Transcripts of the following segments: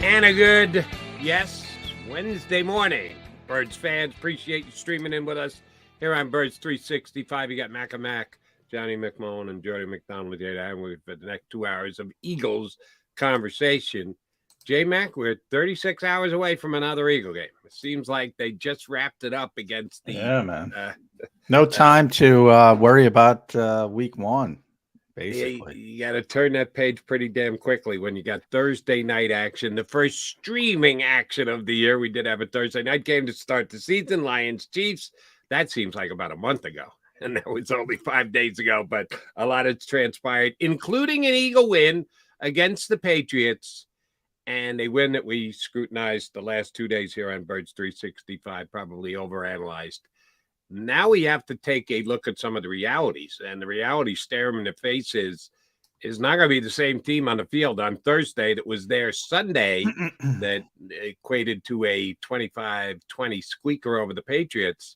And a good, Wednesday morning. Birds fans, appreciate you streaming in with us here on Birds 365. You got Mac and Mac, Johnny McMullen, and Jody McDonald with you. And we've got the next 2 hours of Eagles conversation. J-Mac, we're 36 hours away from another Eagle game. It seems like they just wrapped it up against the... Yeah, man. No time to worry about week one, basically. You got to turn that page pretty damn quickly when you got Thursday night action, the first streaming action of the year. We did have a Thursday night game to start the season, Lions Chiefs. That seems like about a month ago, and that was only 5 days ago, but a lot has transpired, including an Eagle win against the Patriots. And a win that we scrutinized the last 2 days here on Birds 365, probably overanalyzed. Now we have to take a look at some of the realities, and the reality stare them in the face is not going to be the same team on the field on Thursday that was there Sunday that equated to a 25-20 squeaker over the Patriots.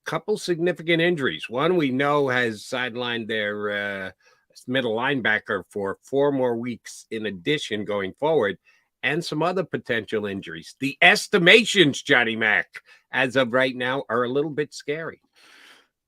Couple significant injuries. One we know has sidelined their middle linebacker for 4 more weeks in addition going forward, and some other potential injuries. The estimations, Johnny Mac, as of right now, are a little bit scary.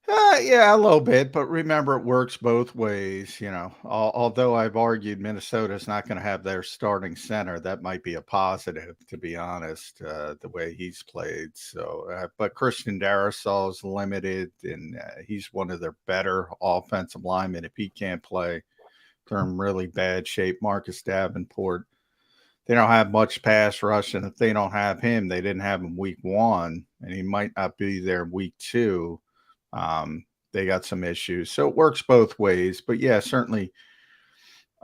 Yeah, a little bit, but remember, it works both ways. You know, although I've argued Minnesota's not going to have their starting center, that might be a positive, to be honest, the way he's played. So, but Christian Darrisaw is limited, and he's one of their better offensive linemen. If he can't play, they're in really bad shape. Marcus Davenport, they don't have much pass rush, and if they don't have him, they didn't have him week 1, and he might not be there week 2. They got some issues, so it works both ways. But yeah, certainly,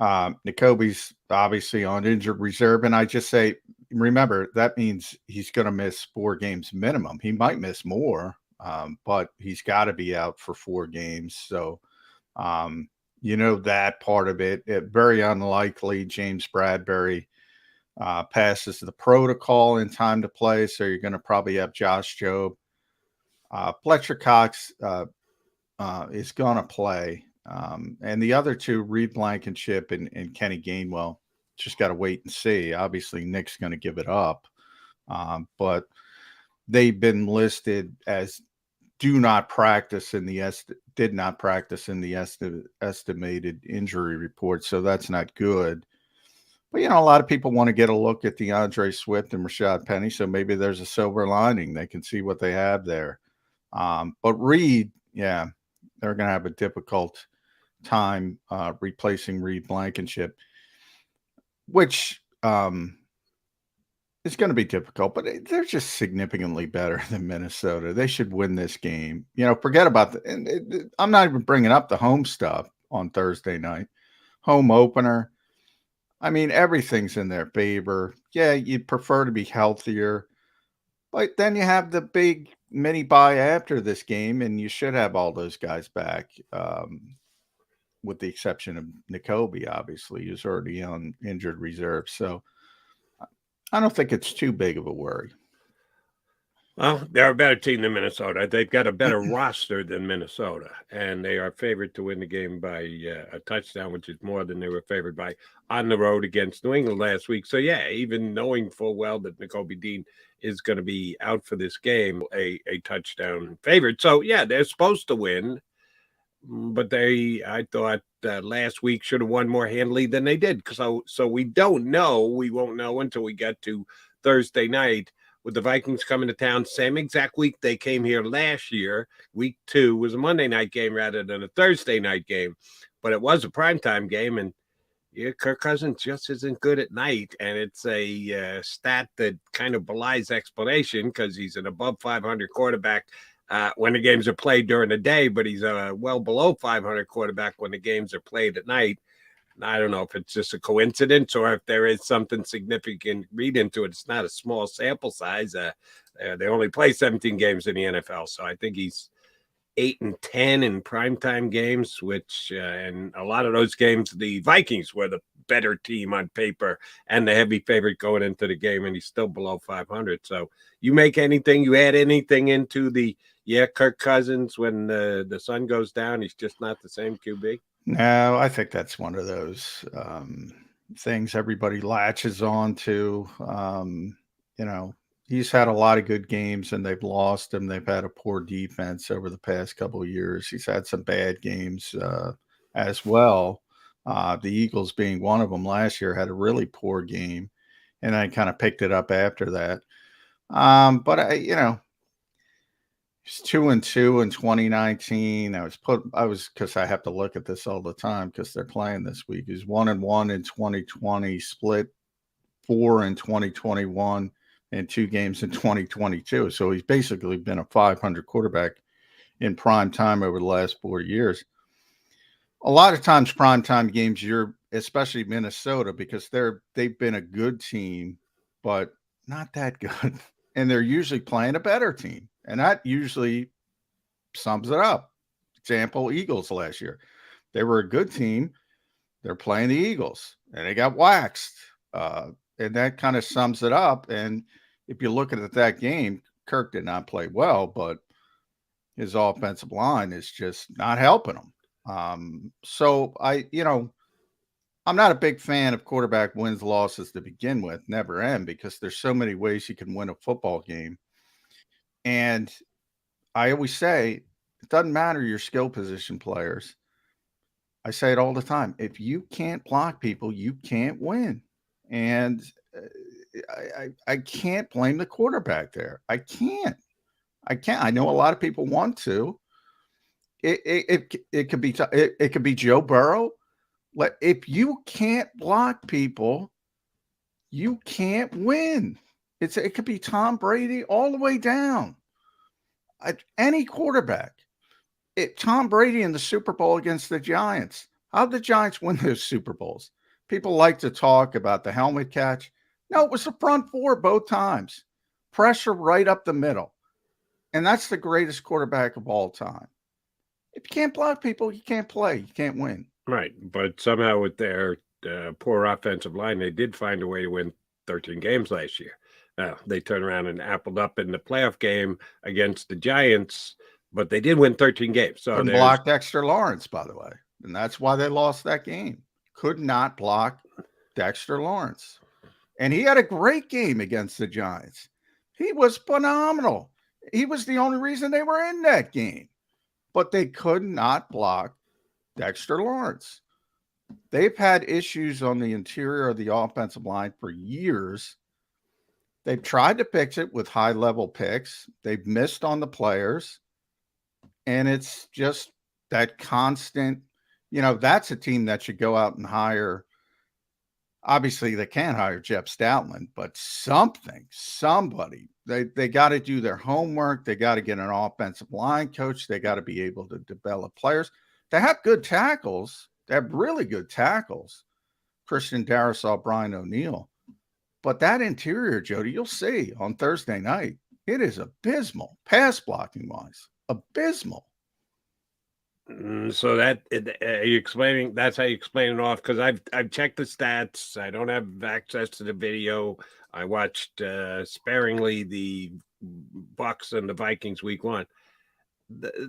Nakobe's obviously on injured reserve, and I just say, remember, that means he's going to miss 4 games minimum. He might miss more, but he's got to be out for 4 games. So, that part of it. Very unlikely James Bradbury passes the protocol in time to play, so you're going to probably have Josh Jobe. Fletcher Cox is going to play, and the other 2, Reed Blankenship and Kenny Gainwell, just got to wait and see. Obviously, Nick's going to give it up, but they've been listed as did not practice in the estimated injury report, so that's not good. But, a lot of people want to get a look at DeAndre Swift and Rashad Penny, so maybe there's a silver lining. They can see what they have there. But Reed, they're going to have a difficult time replacing Reed Blankenship, which is going to be difficult, but they're just significantly better than Minnesota. They should win this game. Forget about I'm not even bringing up the home stuff on Thursday night. Home opener. I mean, everything's in their favor. Yeah, you'd prefer to be healthier, but then you have the big mini bye after this game, and you should have all those guys back, with the exception of Nakobe, obviously, who's already on injured reserve. So I don't think it's too big of a worry. Well, they're a better team than Minnesota. They've got a better roster than Minnesota, and they are favored to win the game by a touchdown, which is more than they were favored by on the road against New England last week. So, yeah, even knowing full well that Nakobe Dean is going to be out for this game, a touchdown favored. So, yeah, they're supposed to win, but I thought last week should have won more handily than they did. So we don't know. We won't know until we get to Thursday night. With the Vikings coming to town, same exact week they came here last year. Week 2 was a Monday night game rather than a Thursday night game, but it was a primetime game, and Kirk Cousins just isn't good at night, and it's a stat that kind of belies explanation because he's an above 500 quarterback when the games are played during the day, but he's a well below 500 quarterback when the games are played at night. I don't know if it's just a coincidence or if there is something significant read into it. It's not a small sample size. They only play 17 games in the NFL, so I think he's 8-10 in primetime games, which and a lot of those games, the Vikings were the better team on paper and the heavy favorite going into the game, and he's still below 500. So you add anything into the Kirk Cousins when the sun goes down, he's just not the same QB? No, I think that's one of those, things everybody latches on to. He's had a lot of good games and they've lost him. They've had a poor defense over the past couple of years. He's had some bad games as well. The Eagles being one of them last year had a really poor game, and I kind of picked it up after that. But he's 2-2 in 2019. Because I have to look at this all the time because they're playing this week. He's 1-1 in 2020, split 4 in 2021, and 2 games in 2022. So he's basically been a 500 quarterback in prime time over the last 4 years. A lot of times primetime games, especially Minnesota, because they've been a good team, but not that good. And they're usually playing a better team. And that usually sums it up. Example, Eagles last year. They were a good team. They're playing the Eagles, and they got waxed. And that kind of sums it up. And if you look at that game, Kirk did not play well, but his offensive line is just not helping him. So I'm not a big fan of quarterback wins, losses to begin with, never end, because there's so many ways you can win a football game. And I always say, it doesn't matter your skill position players. I say it all the time. If you can't block people, you can't win. And I can't blame the quarterback there. I can't. I know a lot of people want to. It could be Joe Burrow. If you can't block people, you can't win. It could be Tom Brady all the way down. Any quarterback. Tom Brady in the Super Bowl against the Giants. How did the Giants win those Super Bowls? People like to talk about the helmet catch. No, it was the front four both times. Pressure right up the middle. And that's the greatest quarterback of all time. If you can't block people, you can't play. You can't win. Right. But somehow with their poor offensive line, they did find a way to win 13 games last year. They turned around and appled up in the playoff game against the Giants, but they did win 13 games. So they blocked Dexter Lawrence, by the way. And that's why they lost that game. Could not block Dexter Lawrence. And he had a great game against the Giants. He was phenomenal. He was the only reason they were in that game. But they could not block Dexter Lawrence. They've had issues on the interior of the offensive line for years. They've tried to fix it with high-level picks. They've missed on the players. And it's just that constant, that's a team that should go out and hire. Obviously, they can't hire Jeff Stoutland, but somebody. They got to do their homework. They got to get an offensive line coach. They got to be able to develop players. They have good tackles. They have really good tackles. Christian Darrisaw, Brian O'Neill. But that interior, Jody, you'll see on Thursday night, it is abysmal, pass blocking wise. Abysmal. So that's how you explain it off, because I've checked the stats. I don't have access to the video. I watched sparingly the Bucks and the Vikings week 1.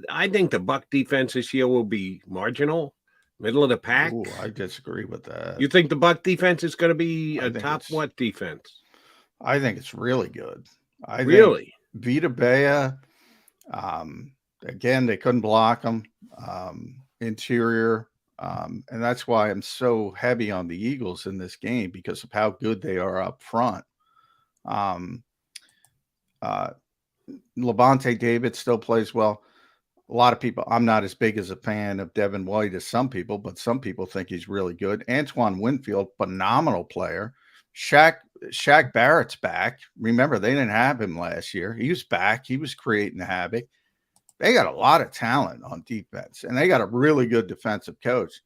I think the Buck defense this year will be marginal, middle of the pack. Ooh, I disagree with that. You think the Buck defense is going to be a top what defense? I think it's really good. Really? Vita Bea, again, they couldn't block them. Interior. And that's why I'm so heavy on the Eagles in this game, because of how good they are up front. Levante David still plays well. A lot of people, I'm not as big as a fan of Devin White as some people, but some people think he's really good. Antoine Winfield, phenomenal player. Shaq Barrett's back. Remember, they didn't have him last year. He was back. He was creating havoc. They got a lot of talent on defense, and they got a really good defensive coach.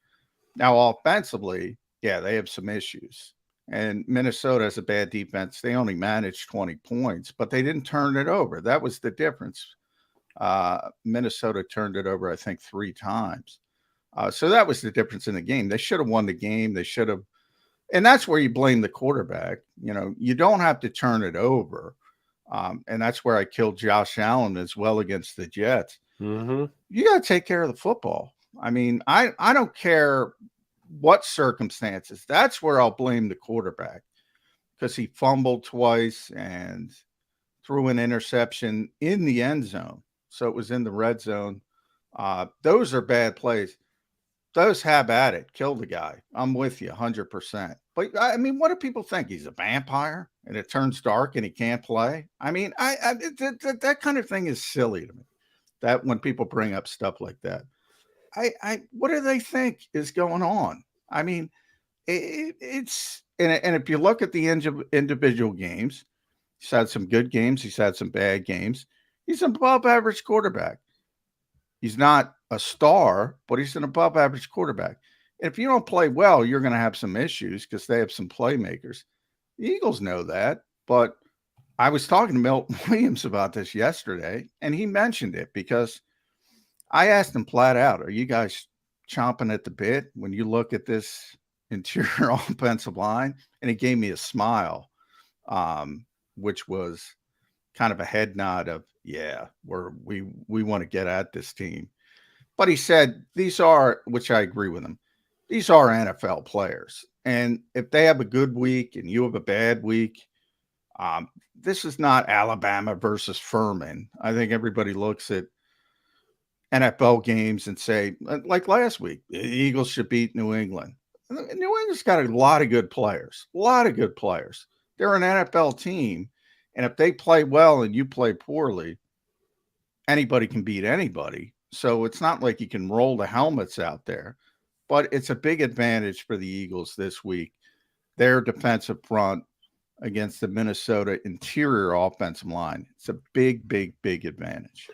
Now, offensively, yeah, they have some issues. And Minnesota has a bad defense. They only managed 20 points, but they didn't turn it over. That was the difference. Minnesota turned it over, I think, 3 times. So that was the difference in the game. They should have won the game. They should have. And that's where you blame the quarterback. You don't have to turn it over. And that's where I killed Josh Allen as well against the Jets. Mm-hmm. You got to take care of the football. I mean, I don't care what circumstances? That's where I'll blame the quarterback, because he fumbled twice and threw an interception in the end zone. So it was in the red zone. Those are bad plays. Those have at it. Kill the guy. I'm with you 100%. But I mean, what do people think? He's a vampire and it turns dark and he can't play? I mean, that kind of thing is silly to me. That when people bring up stuff like that, what do they think is going on? I mean, it's and if you look at the individual games, he's had some good games. He's had some bad games. He's an above average quarterback. He's not a star, but he's an above average quarterback. And if you don't play well, you're going to have some issues because they have some playmakers. The Eagles know that. But I was talking to Milton Williams about this yesterday, and he mentioned it because I asked him flat out, are you guys chomping at the bit when you look at this interior offensive line? And he gave me a smile, which was kind of a head nod of, yeah, we want to get at this team. But he said these are, which I agree with him, these are NFL players. And if they have a good week and you have a bad week, this is not Alabama versus Furman. I think everybody looks at NFL games and say, like last week, the Eagles should beat New England. New England's got a lot of good players, They're an NFL team. And if they play well and you play poorly, anybody can beat anybody. So it's not like you can roll the helmets out there, but it's a big advantage for the Eagles this week. Their defensive front against the Minnesota interior offensive line. It's a big, big, big advantage.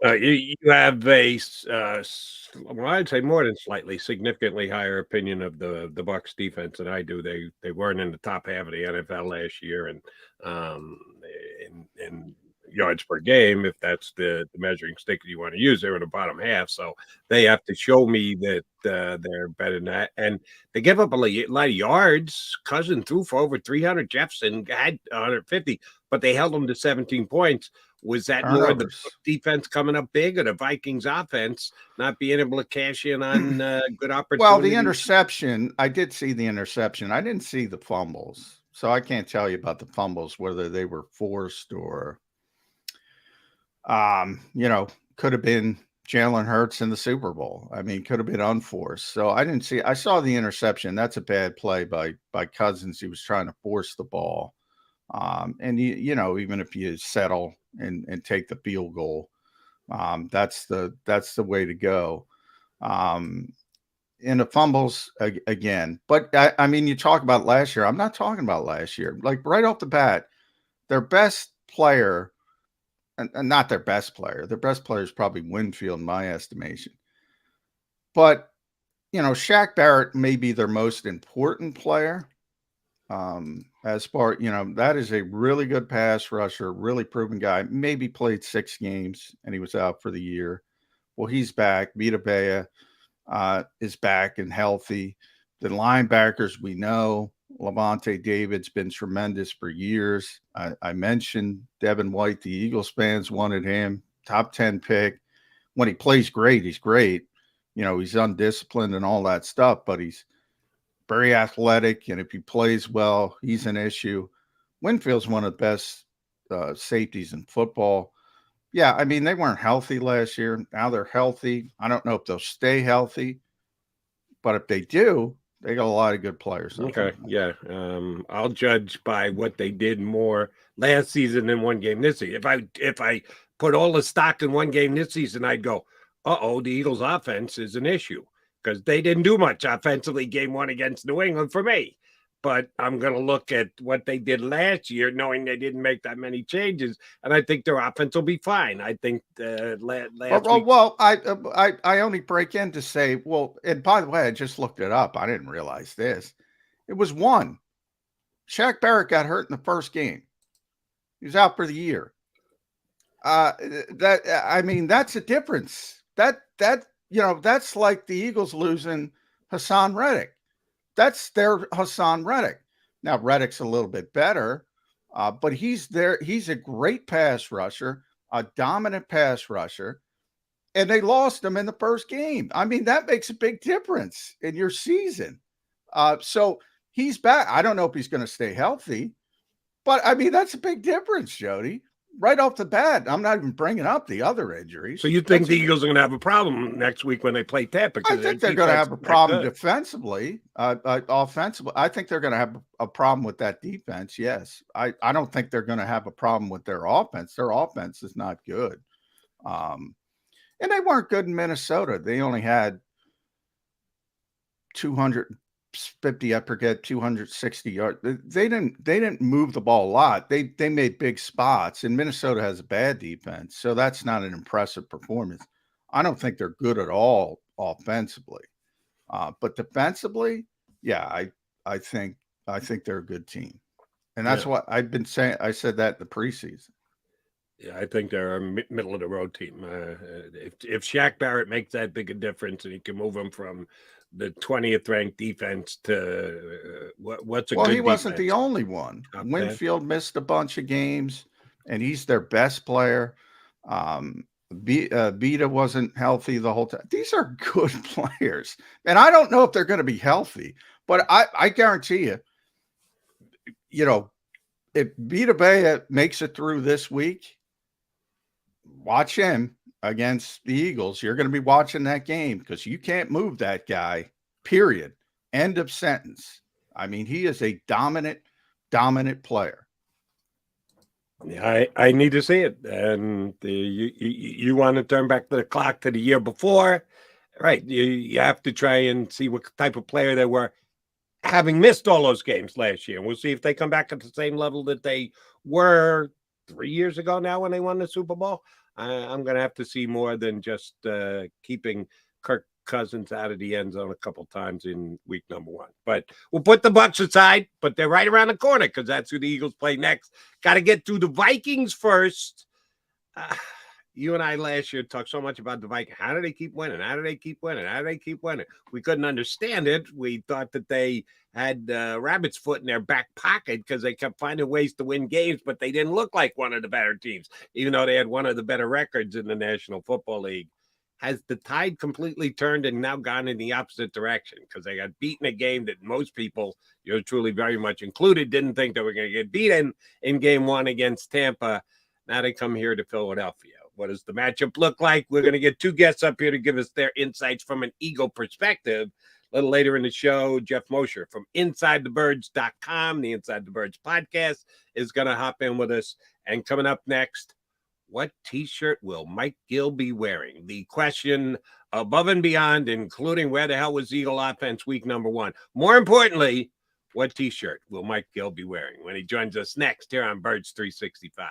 You have a, well, I'd say more than slightly, significantly higher opinion of the Bucs defense than I do. They weren't in the top half of the NFL last year, and in yards per game, if that's the measuring stick that you want to use, they're in the bottom half. So they have to show me that they're better than that. And they give up a lot of yards. Cousins threw for over 300. Jefferson had 150, but they held them to 17 points. Was that more the defense coming up big or the Vikings offense not being able to cash in on good opportunities? Well, the interception, I did see the interception. I didn't see the fumbles. So I can't tell you about the fumbles, whether they were forced or, could have been Jalen Hurts in the Super Bowl. I mean, could have been unforced. So I didn't see, I saw the interception. That's a bad play by Cousins. He was trying to force the ball. And even if you settle and take the field goal, that's the way to go. In the fumbles again, but I mean, you talk about last year. I'm not talking about last year. Like right off the bat, their best player, and not their best player. Their best player is probably Winfield, in my estimation. But Shaq Barrett may be their most important player. As far, that is a really good pass rusher, really proven guy. Maybe played 6 games and he was out for the year. Well, he's back. Vita Vea is back and healthy. The linebackers, we know Levante David's been tremendous for years. I mentioned Devin White. The Eagles fans wanted him, top 10 pick. When he plays great, he's great. He's undisciplined and all that stuff, but he's very athletic, and if he plays well, he's an issue. Winfield's one of the best safeties in football. Yeah, I mean, they weren't healthy last year. Now they're healthy. I don't know if they'll stay healthy, but if they do, they got a lot of good players. Okay, yeah. I'll judge by what they did more last season than one game this season. If I put all the stock in one game this season, I'd go, the Eagles' offense is an issue, because they didn't do much offensively game 1 against New England for me. But I'm going to look at what they did last year, knowing they didn't make that many changes, and I think their offense will be fine. I think last week. Well, I only break in to say, well, and by the way, I just looked it up. I didn't realize this. It was 1. Shaq Barrett got hurt in the first game. He was out for the year. That's a difference. That's like the Eagles losing Hassan Reddick. That's their Hassan Reddick. Now, Reddick's a little bit better, but he's there. He's a great pass rusher, a dominant pass rusher. and they lost them in the first game. I mean, that makes a big difference in your season. So he's back. I don't know if he's going to stay healthy, but I mean, that's a big difference, Jody. Right off the bat, I'm not even bringing up the other injuries. So you think the Eagles are going to have a problem next week when they play Tampa? I think they're going to have a problem defensively, offensively. I think they're going to have a problem with that defense. Yes, I don't think they're going to have a problem with their offense. Their offense is not good, and they weren't good in Minnesota. They only had 250, I forget, 260 yards. They didn't move the ball a lot. They made big spots, and Minnesota has a bad defense, so that's not an impressive performance. I don't think they're good at all offensively, but defensively, yeah, I think they're a good team, and that's what I've been saying. I said that in the preseason. Yeah, I think they're a middle of the road team. If Shaq Barrett makes that big a difference, and he can move them from the 20th ranked defense to what's a good defense. Well, he wasn't the only one. Winfield missed a bunch of games, and he's their best player. Vita wasn't healthy the whole time. These are good players, and I don't know if they're going to be healthy, but I guarantee you, if Vita Vea makes it through this week, watch him against the Eagles. You're going to be watching that game because you can't move that guy, period. End of sentence. I mean, he is a dominant player. Yeah, I need to see it. And you want to turn back the clock to the year before, right? You have to try and see what type of player they were, having missed all those games last year. And we'll see if they come back at the same level that they were 3 years ago now when they won the Super Bowl. I'm going to have to see more than just keeping Kirk Cousins out of the end zone a couple times in week number 1. But we'll put the Bucs aside, but they're right around the corner because that's who the Eagles play next. Got to get through the Vikings first. You and I last year talked so much about the Vikings. How do they keep winning? How do they keep winning? How do they keep winning? We couldn't understand it. We thought that they had rabbit's foot in their back pocket because they kept finding ways to win games, but they didn't look like one of the better teams, even though they had one of the better records in the National Football League. Has the tide completely turned and now gone in the opposite direction? Because they got beaten a game that most people, you're truly very much included, didn't think they were going to get beaten in game 1 against Tampa. Now they come here to Philadelphia. What does the matchup look like? We're going to get 2 guests up here to give us their insights from an Eagle perspective. A little later in the show, Jeff Mosher from InsideTheBirds.com, the Inside the Birds podcast, is going to hop in with us. And coming up next, what T-shirt will Mike Gill be wearing? The question above and beyond, including where the hell was Eagle offense week number 1? More importantly, what T-shirt will Mike Gill be wearing when he joins us next here on Birds 365?